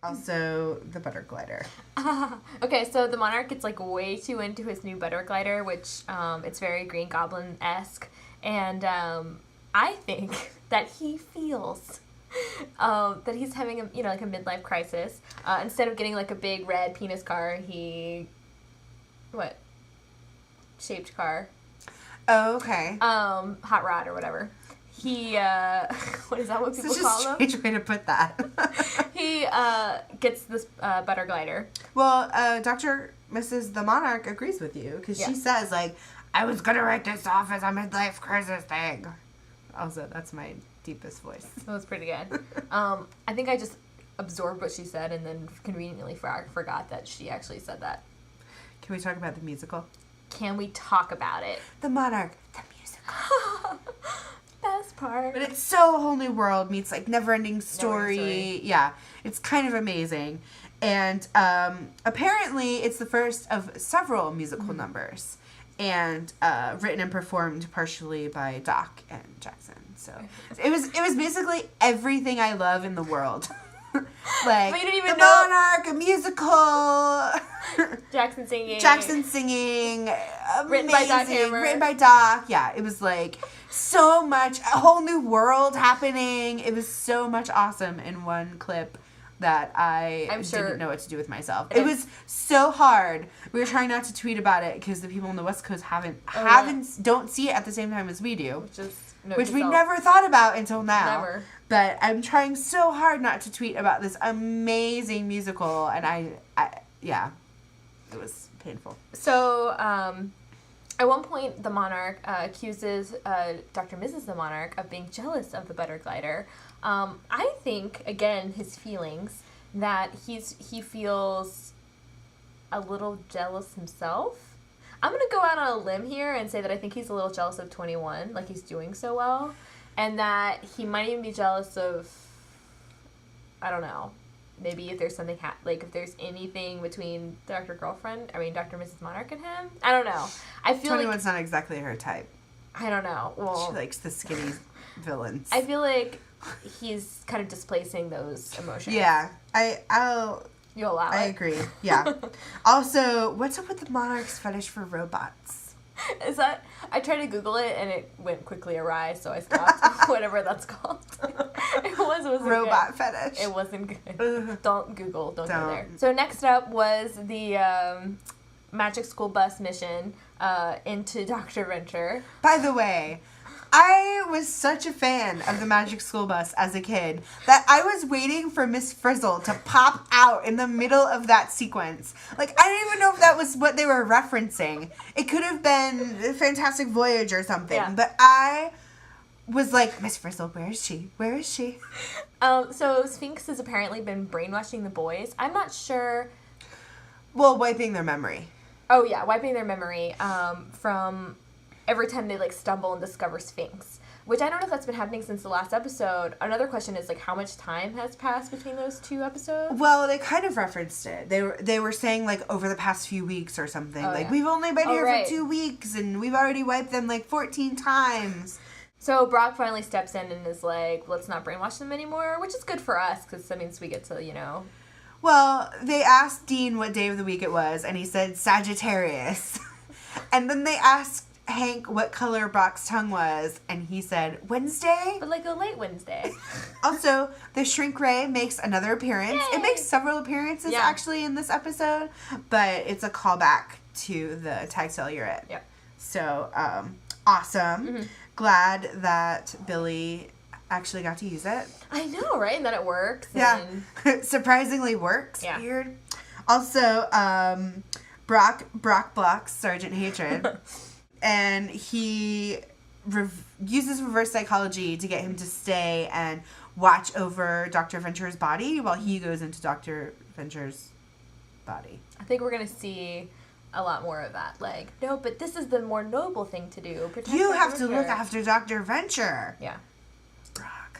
Also, the butter glider. Okay, so the Monarch gets, like, way too into his new butter glider, which, it's very Green Goblin-esque. And, I think that he feels, that he's having a, like a midlife crisis. Instead of getting, like, a big red penis car, shaped car. Oh, okay. Hot rod or whatever. He, what is that what people call them? Such a strange way to put that. He, gets this, butter glider. Well, Mrs. the Monarch agrees with you, because she says, like, I was gonna write this off as a midlife crisis thing. Also, that's my deepest voice. That was pretty good. I think I just absorbed what she said and then conveniently forgot that she actually said that. Can we talk about the musical? Can we talk about it? The Monarch, the musical. Best part. But it's so a whole new world meets, like, never-ending story. Yeah, it's kind of amazing. And apparently it's the first of several musical numbers. And written and performed partially by Doc and Jackson. So it was basically everything I love in the world. Like, but you didn't even the know. Monarch, a musical. Jackson singing. Written by Doc Hammer. Written by Doc. Yeah, it was like so much, a whole new world happening. It was so much awesome in one clip that I didn't know what to do with myself. It was so hard. We were trying not to tweet about it because the people on the West Coast don't see it at the same time as we do. Which we never thought about until now. Never. But I'm trying so hard not to tweet about this amazing musical, and it was painful. So, at one point, the Monarch accuses Dr. Mrs. the Monarch of being jealous of the butter glider. I think, again, his feelings, that he feels a little jealous himself. I'm going to go out on a limb here and say that I think he's a little jealous of 21, like he's doing so well, and that he might even be jealous of, I don't know, maybe if there's something, if there's anything between Dr. Mrs. Monarch and him. I don't know. I feel 21's not exactly her type. I don't know. Well, she likes the skinny villains. I feel like he's kind of displacing those emotions. Yeah. You'll allow it? I agree. Yeah. Also, what's up with the Monarch's fetish for robots? I tried to Google it and it went quickly awry, so I stopped. Whatever that's called. It wasn't robot good. Fetish. It wasn't good. Don't Google. Don't go there. So next up was the Magic School Bus mission into Dr. Venture. By the way, I was such a fan of the Magic School Bus as a kid that I was waiting for Miss Frizzle to pop out in the middle of that sequence. Like, I didn't even know if that was what they were referencing. It could have been Fantastic Voyage or something. Yeah. But I was like, Miss Frizzle, where is she? Where is she? So Sphinx has apparently been brainwashing the boys. I'm not sure. Well, wiping their memory. Oh, yeah, wiping their memory from every time they, stumble and discover Sphinx. Which I don't know if that's been happening since the last episode. Another question is, how much time has passed between those two episodes? Well, they kind of referenced it. They were saying, over the past few weeks or something. We've only been here for 2 weeks, and we've already wiped them, 14 times. So Brock finally steps in and is like, let's not brainwash them anymore, which is good for us, because that means we get to, Well, they asked Dean what day of the week it was, and he said Sagittarius. And then they asked Hank what color Brock's tongue was, and he said Wednesday? But a late Wednesday. Also, the shrink ray makes another appearance. Yay! It makes several appearances, actually, in this episode, but it's a callback to the Tag-Tellurate. Yep. So, awesome. Mm-hmm. Glad that Billy actually got to use it. I know, right? And that it works. Yeah. Surprisingly works. Yeah. Weird. Also, Brock blocks Sergeant Hatred. And he uses reverse psychology to get him to stay and watch over Dr. Venture's body while he goes into Dr. Venture's body. I think we're going to see a lot more of that. No, but this is the more noble thing to do. You have to look after Dr. Venture. Yeah. Brock.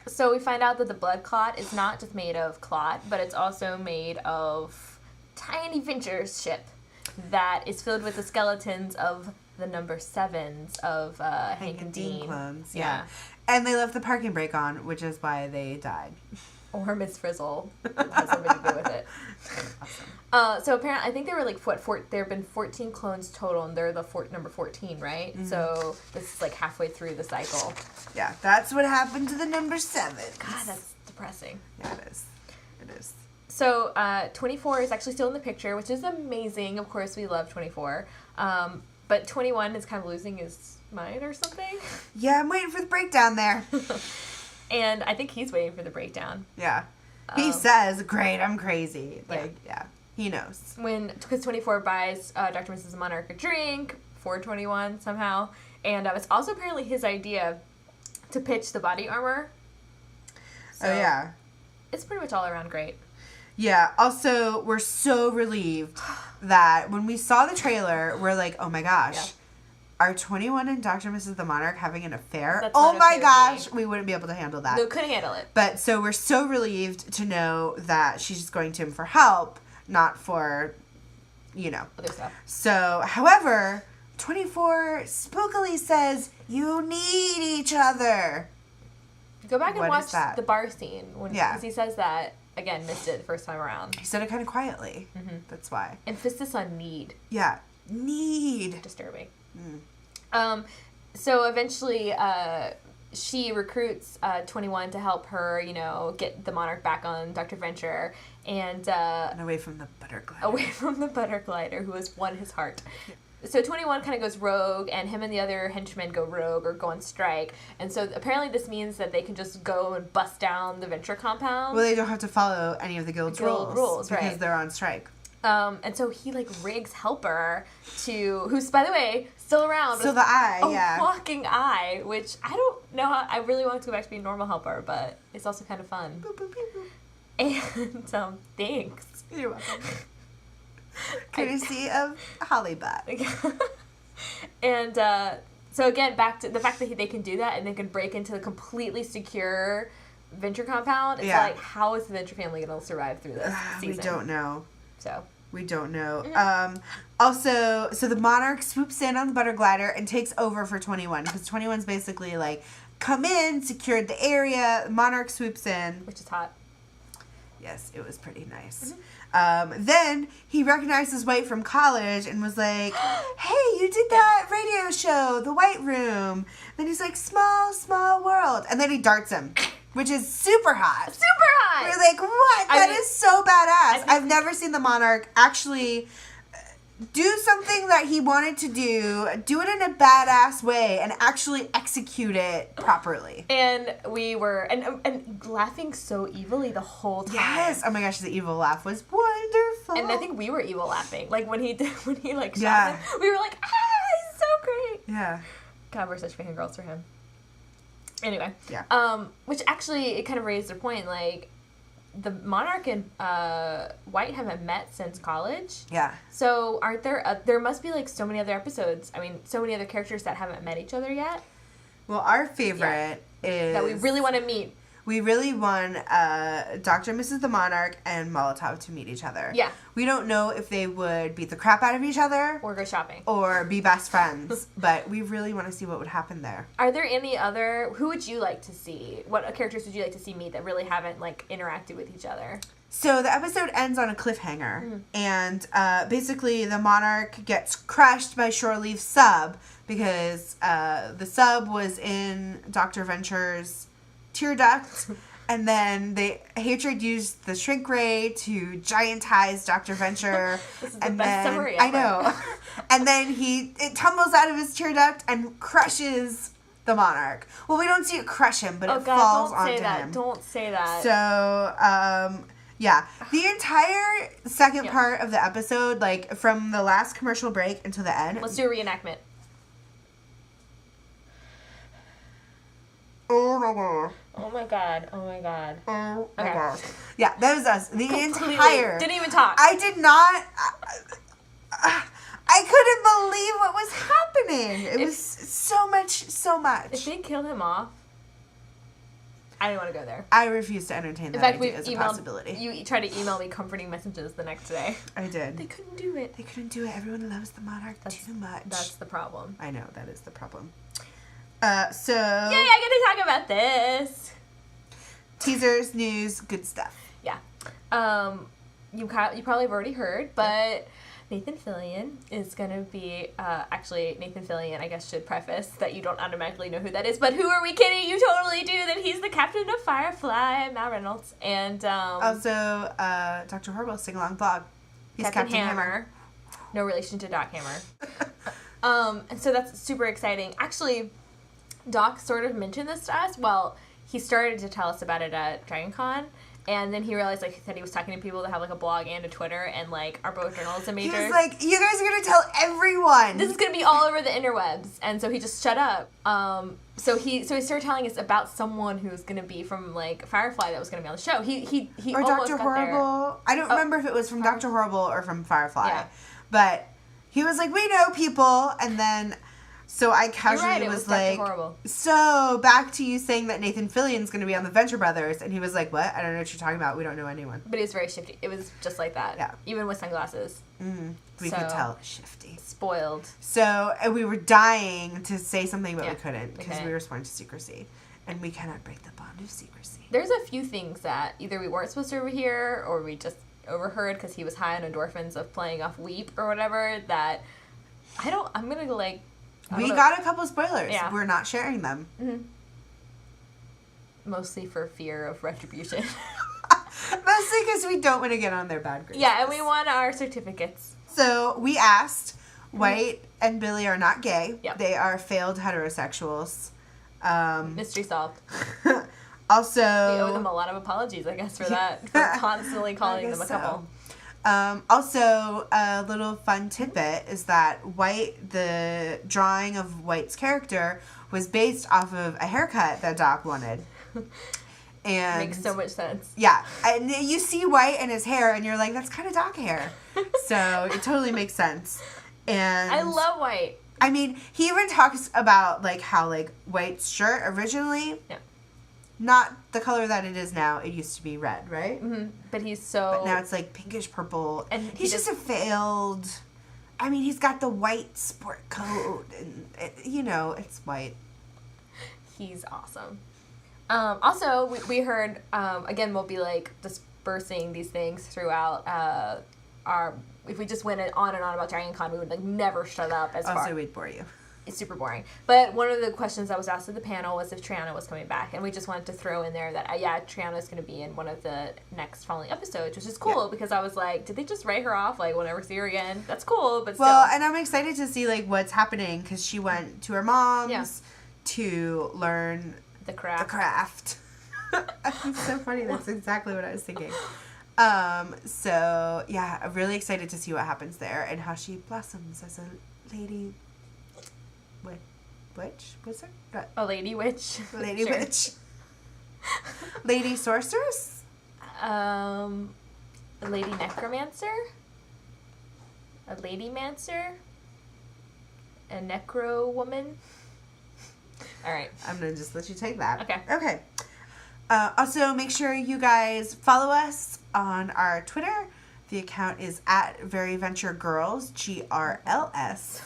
So we find out that the blood clot is not just made of clot, but it's also made of tiny Venture ship that is filled with the skeletons of the number 7s of Hank and Dean clones. Yeah. And they left the parking brake on, which is why they died. Or Miss Frizzle has something to do with it. Awesome. So apparently, I think there were like there have been 14 clones total, and they're the number 14, right? Mm-hmm. So this is like halfway through the cycle. Yeah, that's what happened to the number 7. God, that's depressing. Yeah, it is. It is. So 24 is actually still in the picture, which is amazing. Of course, we love 24. But 21 is kind of losing his mind or something. Yeah, I'm waiting for the breakdown there. And I think he's waiting for the breakdown. Yeah. He says, great, I'm crazy. Like, yeah, he knows. Because 24 buys Dr. and Mrs. Monarch a drink for 21 somehow. And it's also apparently his idea to pitch the body armor. So oh, yeah. It's pretty much all around great. Yeah. Also, we're so relieved that when we saw the trailer, we're like, oh my gosh. Yeah. Are 21 and Dr. and Mrs. the Monarch having an affair? That's oh my gosh, we wouldn't be able to handle that. No, couldn't handle it. But so we're so relieved to know that she's going to him for help, not for, other stuff. So, however, 24 spookily says, you need each other. Go back and watch the bar scene. Because he says that, again, missed it the first time around. He said it kind of quietly. Mm-hmm. That's why. Emphasis on need. Yeah. Need. Disturbing. So eventually, she recruits 21 to help her, get the Monarch back on Dr. Venture and away from the butter glider. Away from the butter glider, who has won his heart. So 21 kind of goes rogue, and him and the other henchmen go rogue or go on strike. And so apparently this means that they can just go and bust down the Venture compound. Well, they don't have to follow any of the guild's rules because they're on strike. And so he, rigs Helper who's, by the way, still around. Still the eye, a walking eye, which I don't know how, I really want to go back to being normal Helper, but it's also kind of fun. Boop, boop, boop, boop. And, thanks. You're welcome. Courtesy of Hollybutt. And, so again, back to the fact that they can do that and they can break into the completely secure Venture compound. It's how is the Venture family going to survive through this season? We don't know. So we don't know. Mm-hmm. Also, so the Monarch swoops in on the butter glider and takes over for 21 because 21's basically come in, secured the area. Monarch swoops in, which is hot. Yes, it was pretty nice. Mm-hmm. Then he recognizes White from college and was like, "Hey, you did that radio show, The White Room." Then he's like, "Small, small world," and then he darts him. Which is super hot. Super hot! We're like, what? That is so badass. I've never seen the Monarch actually do something that he wanted to do it in a badass way, and actually execute it properly. And we were, and laughing so evilly the whole time. Yes! Oh my gosh, the evil laugh was wonderful. And I think we were evil laughing. When he shot him, we were like, he's so great! Yeah. God, we're such fangirls for him. Anyway, which actually, it kind of raised the point, the Monarch and White haven't met since college. Yeah. So aren't there must be so many other episodes, so many other characters that haven't met each other yet. Well, our favorite is... that we really want to meet. We really want Dr. and Mrs. the Monarch and Molotov to meet each other. Yeah. We don't know if they would beat the crap out of each other. Or go shopping. Or be best friends. But we really want to see what would happen there. Are there any other... Who would you like to see? What characters would you like to see meet that really haven't, interacted with each other? So the episode ends on a cliffhanger. Mm-hmm. And basically the Monarch gets crushed by Shore Leave's sub. Because the sub was in Dr. Venture's tear duct, and then Hatred used the shrink ray to giantize Dr. Venture. This is the best summary ever. I know. And then it tumbles out of his tear duct and crushes the Monarch. Well, we don't see it crush him, but it falls onto him. Don't say that. So, yeah. The entire second part of the episode, from the last commercial break until the end. Let's do a reenactment. Oh my god. Oh my god. Oh my god. Oh my gosh. Yeah, that was us. Completely. Entire... Didn't even talk. I did not... I couldn't believe what was happening. It was so much. If they kill him off, I didn't want to go there. I refuse to entertain that idea as a possibility. You tried to email me comforting messages the next day. I did. They couldn't do it. Everyone loves the Monarch too much. That's the problem. I know, that is the problem. Yay, I get to talk about this. Teasers, news, good stuff. Yeah. You probably have already heard, but Nathan Fillion is going to be, actually, Nathan Fillion, I guess, should preface that you don't automatically know who that is, but who are we kidding? You totally do, that he's the captain of Firefly, Mal Reynolds, and, also, Dr. Horrible's sing-along blog. He's Captain Hammer. No relation to Doc Hammer. And so that's super exciting. Actually, Doc sort of mentioned this to us. Well, he started to tell us about it at DragonCon, and then he realized, like, that he was talking to people that have, like, a blog and a Twitter and, like, are both journalism majors. He was like, you guys are going to tell everyone. This is going to be all over the interwebs. And so he just shut up. So he started telling us about someone who was going to be from, like, Firefly that was going to be on the show. He or almost Dr. got Horrible. There. I don't remember if it was from Dr. Horrible or from Firefly. Yeah. But he was like, we know people. And then... So I casually was like, Horrible. So back to you saying that Nathan Fillion's going to be on the Venture Brothers. And he was like, what? I don't know what you're talking about. We don't know anyone. But he was very shifty. It was just like that. Yeah. Even with sunglasses. Mm-hmm. We could tell. Shifty. Spoiled. So we were dying to say something, but we couldn't. Because we were sworn to secrecy. And we cannot break the bond of secrecy. There's a few things that either we weren't supposed to overhear or we just overheard because he was high on endorphins of playing off Weep or whatever that I'm going to like... We got a couple spoilers. Yeah. We're not sharing them. Mm-hmm. Mostly for fear of retribution. Mostly because we don't want to get on their bad graces. Yeah, and we want our certificates. So we asked, White and Billy are not gay. Yep. They are failed heterosexuals. Mystery solved. Also... We owe them a lot of apologies, I guess, for that. For constantly calling them a couple. Also, a little fun tidbit is that the drawing of White's character was based off of a haircut that Doc wanted. And makes so much sense. Yeah. And you see White and his hair, and you're like, that's kind of Doc hair. So it totally makes sense. And I love White. I mean, he even talks about, like, how, like, White's shirt originally... Yeah. Not the color that it is now. It used to be red, right? Mm-hmm. But he's so... But now it's like pinkish purple. And he's just a failed... I mean, he's got the white sport coat. And, it's white. He's awesome. Also, we heard... again, we'll be, like, dispersing these things throughout our... If we just went on and on about DragonCon, we would, like, never shut up as far... Also, we'd bore you. It's super boring. But one of the questions that was asked at the panel was if Triana was coming back. And we just wanted to throw in there that, Triana's going to be in one of the next following episodes, which is cool because I was like, did they just write her off? Like, we'll never see her again. That's cool, but still. Well, and I'm excited to see, like, what's happening because she went to her mom's to learn the craft. It's so funny. That's exactly what I was thinking. So, yeah, I'm really excited to see what happens there and how she blossoms as a lady... Witch? What's her? A lady witch. Lady witch. Lady sorceress? A lady necromancer? A lady mancer? A necro woman? All right. I'm going to just let you take that. Okay. Also, make sure you guys follow us on our Twitter. The account is @VeryVentureGirls, GRLS.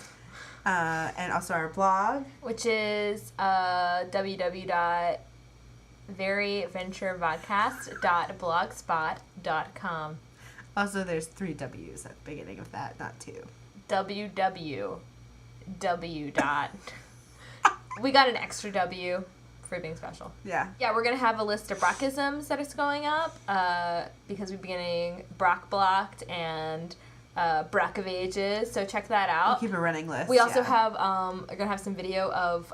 And also our blog. Which is www.veryventurevodcast.blogspot.com. Also, there's 3 W's at the beginning of that, not 2. www. We got an extra W for being special. Yeah. Yeah, we're going to have a list of Brockisms that is going up because we're beginning Brock Blocked and... Brock of Ages, so check that out. We'll keep a running list. We also have, we're going to have some video of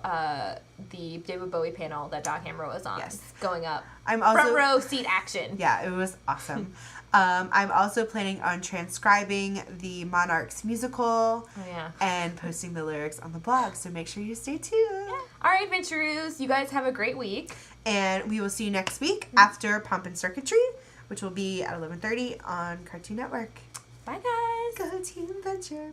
the David Bowie panel that Doc Hammer was on going up. I'm also... Front row seat action. Yeah, it was awesome. I'm also planning on transcribing the Monarchs musical and posting the lyrics on the blog, so make sure you stay tuned. Yeah. All right, Ventureroos, you guys have a great week. And we will see you next week after Pomp and Circuitry, which will be at 11:30 on Cartoon Network. Bye, guys. Go Team Venture.